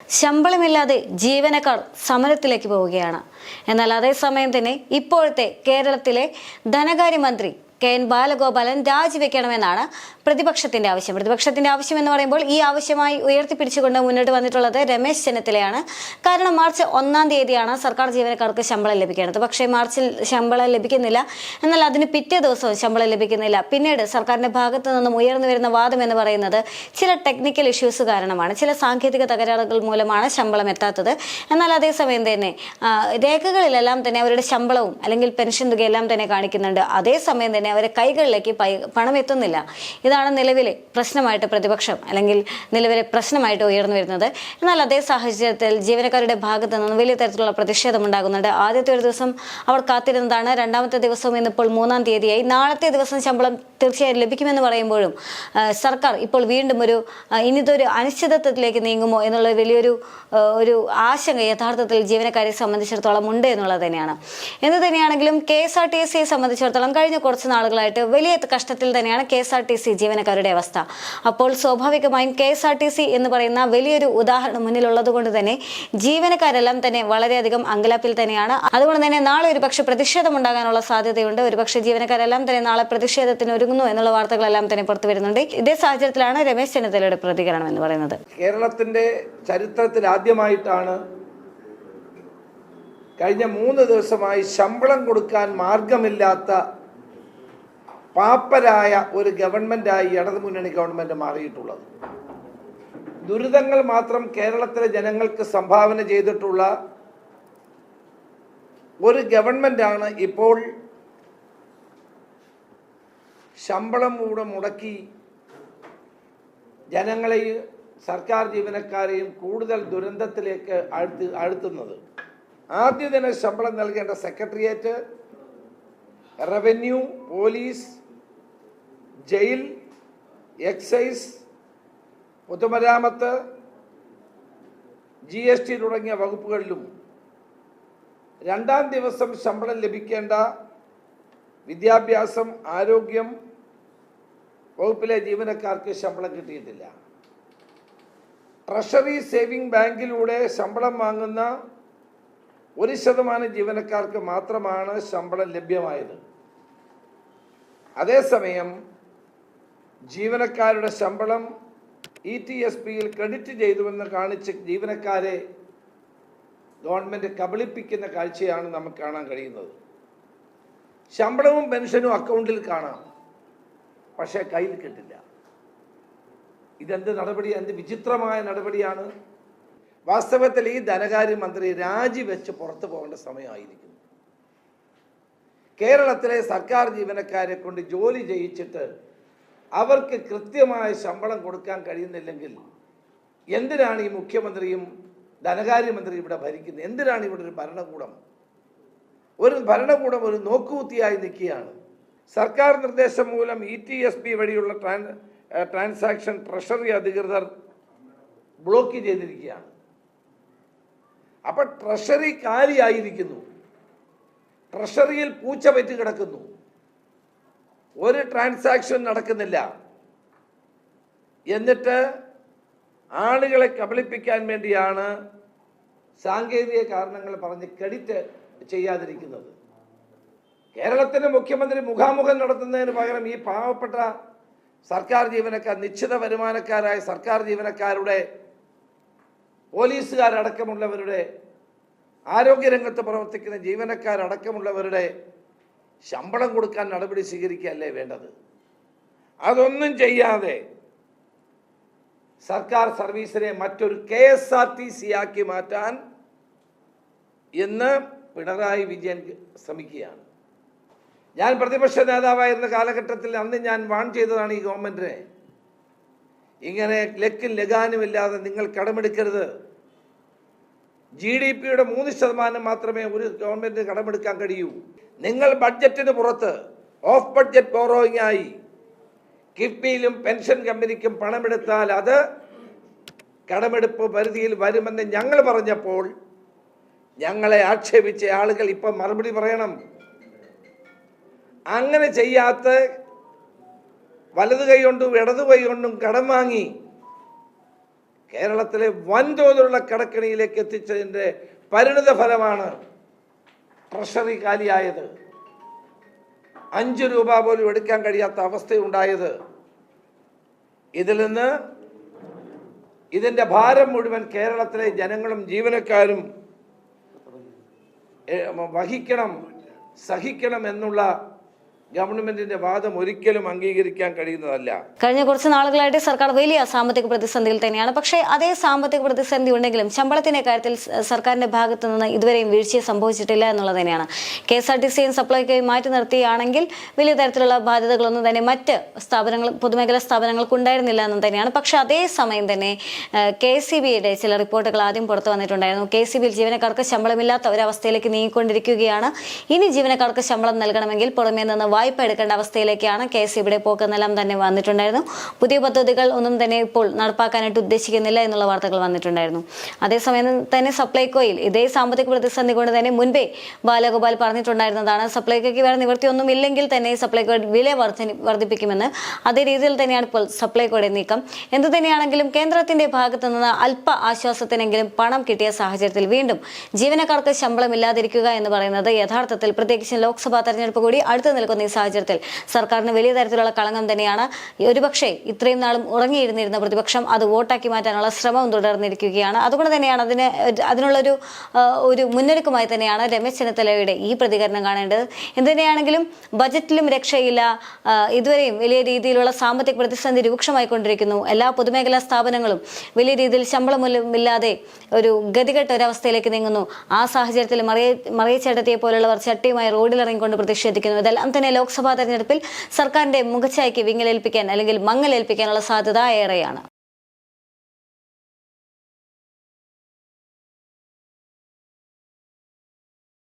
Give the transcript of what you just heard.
ശമ്പളമില്ലാതെ ജീവനക്കാർ സമരത്തിലേക്ക് പോവുകയാണ്. എന്നാൽ അതേസമയം തന്നെ ഇപ്പോഴത്തെ കേരളത്തിലെ ധനകാര്യമന്ത്രി കെ.എൻ. ബാലഗോപാലൻ രാജിവെക്കണമെന്നാണ് പ്രതിപക്ഷത്തിന്റെ ആവശ്യം. പ്രതിപക്ഷത്തിന്റെ ആവശ്യം എന്ന് പറയുമ്പോൾ ഈ ആവശ്യമായി ഉയർത്തിപ്പിടിച്ചുകൊണ്ട് മുന്നോട്ട് വന്നിട്ടുള്ളത് രമേശ് ചെന്നിത്തലയാണ്. കാരണം മാർച്ച് 1-ാം തീയതിയാണ് സർക്കാർ ജീവനക്കാർക്ക് ശമ്പളം ലഭിക്കേണ്ടത്. പക്ഷേ മാർച്ചിൽ ശമ്പളം ലഭിക്കുന്നില്ല. എന്നാൽ അതിന് പിറ്റേ ദിവസവും ശമ്പളം ലഭിക്കുന്നില്ല. പിന്നീട് സർക്കാരിന്റെ ഭാഗത്തു നിന്നും ഉയർന്നു വരുന്ന വാദം എന്ന് പറയുന്നത് ചില ടെക്നിക്കൽ ഇഷ്യൂസ് കാരണമാണ്, ചില സാങ്കേതിക തകരാറുകൾ മൂലമാണ് ശമ്പളം എത്താത്തത്. എന്നാൽ അതേസമയം തന്നെ രേഖകളിലെല്ലാം തന്നെ അവരുടെ ശമ്പളവും അല്ലെങ്കിൽ പെൻഷൻ തുകയെല്ലാം തന്നെ കാണിക്കുന്നുണ്ട്. അതേസമയം തന്നെ അവരുടെ കൈകളിലേക്ക് പണം എത്തുന്നില്ല. ഇതാണ് നിലവിലെ പ്രശ്നമായിട്ട് പ്രതിപക്ഷം അല്ലെങ്കിൽ നിലവിലെ പ്രശ്നമായിട്ട് ഉയർന്നു വരുന്നത്. എന്നാൽ അതേ സാഹചര്യത്തിൽ ജീവനക്കാരുടെ ഭാഗത്ത് നിന്ന് വലിയ തരത്തിലുള്ള പ്രതിഷേധം ഉണ്ടാകുന്നുണ്ട്. ആദ്യത്തെ ഒരു ദിവസം അവർ കാത്തിരുന്നതാണ്. രണ്ടാമത്തെ ദിവസം ഇന്നിപ്പോൾ 3-ാം തീയതിയായി. നാളത്തെ ദിവസം ശമ്പളം തീർച്ചയായും ലഭിക്കുമെന്ന് പറയുമ്പോഴും സർക്കാർ ഇപ്പോൾ വീണ്ടും ഇനിതൊരു അനിശ്ചിതത്വത്തിലേക്ക് നീങ്ങുമോ എന്നുള്ള വലിയൊരു ആശങ്ക യഥാർത്ഥത്തിൽ ജീവനക്കാരെ സംബന്ധിച്ചിടത്തോളം ഉണ്ട് എന്നുള്ളത് തന്നെയാണ്. എന്ത് തന്നെയാണെങ്കിലും KSRTCയെ സംബന്ധിച്ചിടത്തോളം കഴിഞ്ഞ കുറച്ച് നാളുകളായിട്ട് വലിയ കഷ്ടത്തിൽ തന്നെയാണ് KSRTC ജീവനക്കാരുടെ അവസ്ഥ. അപ്പോൾ സ്വാഭാവികമായും KSRTC എന്ന് പറയുന്ന വലിയൊരു ഉദാഹരണം മുന്നിലുള്ളത് കൊണ്ട് തന്നെ ജീവനക്കാരെല്ലാം തന്നെ വളരെയധികം അങ്കലാപ്പിൽ തന്നെയാണ്. അതുകൊണ്ട് തന്നെ നാളെ ഒരുപക്ഷെ പ്രതിഷേധം ഉണ്ടാകാനുള്ള സാധ്യതയുണ്ട്. ഒരുപക്ഷെ ജീവനക്കാരെല്ലാം തന്നെ നാളെ പ്രതിഷേധത്തിന് ഒരുങ്ങുന്നു എന്നുള്ള വാർത്തകളെല്ലാം തന്നെ പുറത്തു വരുന്നുണ്ട്. ഇതേ സാഹചര്യത്തിലാണ് രമേശ് ചെന്നിത്തലയുടെ പ്രതികരണം എന്ന് പറയുന്നത്. കേരളത്തിന്റെ ചരിത്രത്തിൽ ആദ്യമായിട്ടാണ് കഴിഞ്ഞ 3 ദിവസമായി ശമ്പളം കൊടുക്കാൻ മാർഗമില്ലാത്ത പാപ്പരായ ഒരു ഗവൺമെന്റായി ഇടതുമുന്നണി ഗവൺമെന്റ് മാറിയിട്ടുള്ളത്. ദുരിതങ്ങൾ മാത്രം കേരളത്തിലെ ജനങ്ങൾക്ക് സംഭാവന ചെയ്തിട്ടുള്ള ഒരു ഗവൺമെന്റാണ് ഇപ്പോൾ ശമ്പളം കൂടെ മുടക്കി ജനങ്ങളെയും സർക്കാർ ജീവനക്കാരെയും കൂടുതൽ ദുരന്തത്തിലേക്ക് അഴുത്തുന്നത്. ആദ്യ ദിന ശമ്പളം നൽകേണ്ട secretariat, revenue, police, jail, excise, പൊതുമരാമത്ത്, GST തുടങ്ങിയ വകുപ്പുകളിലും രണ്ടാം ദിവസം ശമ്പളം ലഭിക്കേണ്ട വിദ്യാഭ്യാസം, ആരോഗ്യം വകുപ്പിലെ ജീവനക്കാർക്ക് ശമ്പളം കിട്ടിയിട്ടില്ല. ട്രഷറി സേവിംഗ് ബാങ്കിലൂടെ ശമ്പളം വാങ്ങുന്ന 1% ജീവനക്കാർക്ക് മാത്രമാണ് ശമ്പളം ലഭ്യമായത്. അതേസമയം ജീവനക്കാരുടെ ശമ്പളം ETSPയിൽ ക്രെഡിറ്റ് ചെയ്തുവെന്ന് കാണിച്ച് ജീവനക്കാരെ ഗവൺമെന്റ് കബളിപ്പിക്കുന്ന കാഴ്ചയാണ് നമുക്ക് കാണാൻ കഴിയുന്നത്. ശമ്പളവും പെൻഷനും അക്കൗണ്ടിൽ കാണാം, പക്ഷേ കയ്യിൽ കിട്ടില്ല. ഇതെന്ത് നടപടി, എന്ത് വിചിത്രമായ നടപടിയാണ്. വാസ്തവത്തിൽ ഈ ധനകാര്യമന്ത്രി രാജിവെച്ച് പുറത്തു പോകേണ്ട സമയമായിരിക്കുന്നു. കേരളത്തിലെ സർക്കാർ ജീവനക്കാരെ കൊണ്ട് ജോലി ചെയ്യിച്ചിട്ട് അവർക്ക് കൃത്യമായ ശമ്പളം കൊടുക്കാൻ കഴിയുന്നില്ലെങ്കിൽ എന്തിനാണ് ഈ മുഖ്യമന്ത്രിയും ധനകാര്യമന്ത്രിയും ഇവിടെ ഭരിക്കുന്നത്? എന്തിനാണ് ഇവിടെ ഒരു ഭരണകൂടം? ഒരു നോക്കുകുത്തിയായി നിൽക്കുകയാണ്. സർക്കാർ നിർദ്ദേശം മൂലം ETSP വഴിയുള്ള ട്രാൻസാക്ഷൻ ട്രഷറി അധികൃതർ ബ്ലോക്ക് ചെയ്തിരിക്കുകയാണ്. അപ്പൊ ട്രഷറി കാലിയായിരിക്കുന്നു. ട്രഷറിയിൽ പൂച്ച പറ്റി കിടക്കുന്നു. ഒരു ട്രാൻസാക്ഷൻ നടക്കുന്നില്ല. എന്നിട്ട് ആളുകളെ കബളിപ്പിക്കാൻ വേണ്ടിയാണ് സാങ്കേതിക കാരണങ്ങൾ പറഞ്ഞ് ക്രെഡിറ്റ് ചെയ്യാതിരിക്കുന്നത്. കേരളത്തിൻ്റെ മുഖ്യമന്ത്രി മുഖാമുഖം നടത്തുന്നതിന് പകരം ഈ പാവപ്പെട്ട സർക്കാർ ജീവനക്കാർ, നിശ്ചിത വരുമാനക്കാരായ സർക്കാർ ജീവനക്കാരുടെ, പോലീസുകാരടക്കമുള്ളവരുടെ, ആരോഗ്യരംഗത്ത് പ്രവർത്തിക്കുന്ന ജീവനക്കാരടക്കമുള്ളവരുടെ ശമ്പളം കൊടുക്കാൻ നടപടി സ്വീകരിക്കുകയല്ലേ വേണ്ടത്? അതൊന്നും ചെയ്യാതെ സർക്കാർ സർവീസിനെ മറ്റൊരു KSRTC ആക്കി മാറ്റാൻ ഇന്ന് പിണറായി വിജയൻ ശ്രമിക്കുകയാണ്. ഞാൻ പ്രതിപക്ഷ നേതാവായിരുന്ന കാലഘട്ടത്തിൽ അന്ന് ഞാൻ വാൺ ചെയ്തതാണ് ഈ ഗവൺമെന്റിനെ. ഇങ്ങനെ ലക്കും ലഗാനുമില്ലാതെ നിങ്ങൾ കടമെടുക്കരുത്. GDPയുടെ 3% മാത്രമേ ഒരു ഗവൺമെന്റിന് കടമെടുക്കാൻ കഴിയൂ. നിങ്ങൾ ബഡ്ജറ്റിന് പുറത്ത് ഓഫ് ബഡ്ജറ്റ് ബോറോയിങ് ആയി കിഫ്ബിയിലും പെൻഷൻ കമ്പനിക്കും പണമെടുത്താൽ അത് കടമെടുപ്പ് പരിധിയിൽ വരുമെന്ന് ഞങ്ങൾ പറഞ്ഞപ്പോൾ ഞങ്ങളെ ആക്ഷേപിച്ച ആളുകൾ ഇപ്പം മറുപടി പറയണം. അങ്ങനെ ചെയ്യാത്ത വലതു കൈ കൊണ്ടും ഇടതു കൈ കൊണ്ടും കടം വാങ്ങി കേരളത്തിലെ വൻതോതിലുള്ള കടക്കെണിയിലേക്ക് എത്തിച്ചതിൻ്റെ പരിണിത ഫലമാണ് ട്രഷറി കാലിയായത്. 5 രൂപ പോലും എടുക്കാൻ കഴിയാത്ത അവസ്ഥയുണ്ടായത്. ഇതിൽ നിന്ന് ഇതിൻ്റെ ഭാരം മുഴുവൻ കേരളത്തിലെ ജനങ്ങളും ജീവനക്കാരും വഹിക്കണം, സഹിക്കണം എന്നുള്ള ഗവൺമെന്റിന്റെ വാദം ഒരിക്കലും അംഗീകരിക്കാൻ കഴിയുന്നതല്ല. കഴിഞ്ഞ കുറച്ച് നാളുകളായിട്ട് സർക്കാർ വലിയ സാമ്പത്തിക പ്രതിസന്ധിയിൽ തന്നെയാണ്. പക്ഷേ അതേ സാമ്പത്തിക പ്രതിസന്ധി ഉണ്ടെങ്കിലും ശമ്പളത്തിന്റെ കാര്യത്തിൽ സർക്കാരിന്റെ ഭാഗത്തു നിന്ന് ഇതുവരെയും വീഴ്ച സംഭവിച്ചിട്ടില്ല എന്നുള്ളത് തന്നെയാണ്. KSRTCയും സപ്ലൈകോയും മാറ്റി നിർത്തിയാണെങ്കിൽ വലിയ തരത്തിലുള്ള ബാധ്യതകളൊന്നും തന്നെ മറ്റ് സ്ഥാപനങ്ങൾ, പൊതുമേഖലാ സ്ഥാപനങ്ങൾക്ക് ഉണ്ടായിരുന്നില്ല എന്ന് തന്നെയാണ്. പക്ഷേ അതേസമയം തന്നെ KCBയുടെ ചില റിപ്പോർട്ടുകൾ ആദ്യം പുറത്തു വന്നിട്ടുണ്ടായിരുന്നു. KCBയിൽ ജീവനക്കാർക്ക് ശമ്പളമില്ലാത്ത ഒരവസ്ഥയിലേക്ക് നീങ്ങിക്കൊണ്ടിരിക്കുകയാണ്. ഇനി ജീവനക്കാർക്ക് ശമ്പളം നൽകണമെങ്കിൽ പുറമേ നിന്ന് വായ്പ എടുക്കേണ്ട അവസ്ഥയിലേക്കാണ് KCBയുടെ പോക്കെന്നെല്ലാം തന്നെ വന്നിട്ടുണ്ടായിരുന്നു. പുതിയ പദ്ധതികൾ ഒന്നും തന്നെ ഇപ്പോൾ നടപ്പാക്കാനായിട്ട് ഉദ്ദേശിക്കുന്നില്ല എന്നുള്ള വാർത്തകൾ വന്നിട്ടുണ്ടായിരുന്നു. അതേസമയം തന്നെ സപ്ലൈകോയിൽ ഇതേ സാമ്പത്തിക പ്രതിസന്ധി കൊണ്ട് തന്നെ മുൻപേ ബാലഗോപാൽ പറഞ്ഞിട്ടുണ്ടായിരുന്നതാണ്, സപ്ലൈകോയ്ക്ക് വേറെ നിവൃത്തിയൊന്നും ഇല്ലെങ്കിൽ തന്നെ സപ്ലൈകോ വില വർദ്ധിപ്പിക്കുമെന്ന്. അതേ രീതിയിൽ തന്നെയാണ് ഇപ്പോൾ സപ്ലൈകോയുടെ നീക്കം. എന്തു തന്നെയാണെങ്കിലും കേന്ദ്രത്തിന്റെ ഭാഗത്തു നിന്ന് അല്പ ആശ്വാസത്തിനെങ്കിലും പണം കിട്ടിയ സാഹചര്യത്തിൽ വീണ്ടും ജീവനക്കാർക്ക് ശമ്പളം ഇല്ലാതിരിക്കുക എന്ന് പറയുന്നത് യഥാർത്ഥത്തിൽ പ്രത്യേകിച്ച് ലോക്സഭാ തെരഞ്ഞെടുപ്പ് കൂടി അടുത്ത് നിൽക്കുന്ന ഈ സാഹചര്യത്തിൽ സർക്കാരിന് വലിയ തരത്തിലുള്ള കളങ്കം തന്നെയാണ്. ഒരുപക്ഷെ ഇത്രയും നാളും ഉറങ്ങിയിരുന്നിരുന്ന പ്രതിപക്ഷം അത് വോട്ടാക്കി മാറ്റാനുള്ള ശ്രമം തുടർന്നിരിക്കുകയാണ്. അതുകൊണ്ട് തന്നെയാണ് അതിനുള്ളൊരു മുന്നൊരുക്കമായി തന്നെയാണ് രമേശ് ചെന്നിത്തലയുടെ ഈ പ്രതികരണം കാണേണ്ടത്. എന്തുതന്നെയാണെങ്കിലും ബജറ്റിലും രക്ഷയില്ല. ഇതുവരെയും വലിയ രീതിയിലുള്ള സാമ്പത്തിക പ്രതിസന്ധി രൂക്ഷമായിക്കൊണ്ടിരിക്കുന്നു. എല്ലാ പൊതുമേഖലാ സ്ഥാപനങ്ങളും വലിയ രീതിയിൽ ശമ്പളമില്ലാതെ ഒരു ഗതികെട്ട ഒരവസ്ഥയിലേക്ക് നീങ്ങുന്നു. ആ സാഹചര്യത്തിൽ മറിയച്ചേട്ടത്തിയെ പോലുള്ളവർ ചട്ടിയുമായി റോഡിലിറങ്ങിക്കൊണ്ട് പ്രതിഷേധിക്കുന്നു. ഇതെല്ലാം തന്നെ ലോക്സഭാ തെരഞ്ഞെടുപ്പിൽ സർക്കാരിന്റെ മുഖച്ഛായയ്ക്ക് വിങ്ങലേൽപ്പിക്കാൻ അല്ലെങ്കിൽ മങ്ങലേൽപ്പിക്കാനുള്ള സാധ്യത ഏറെയാണ്.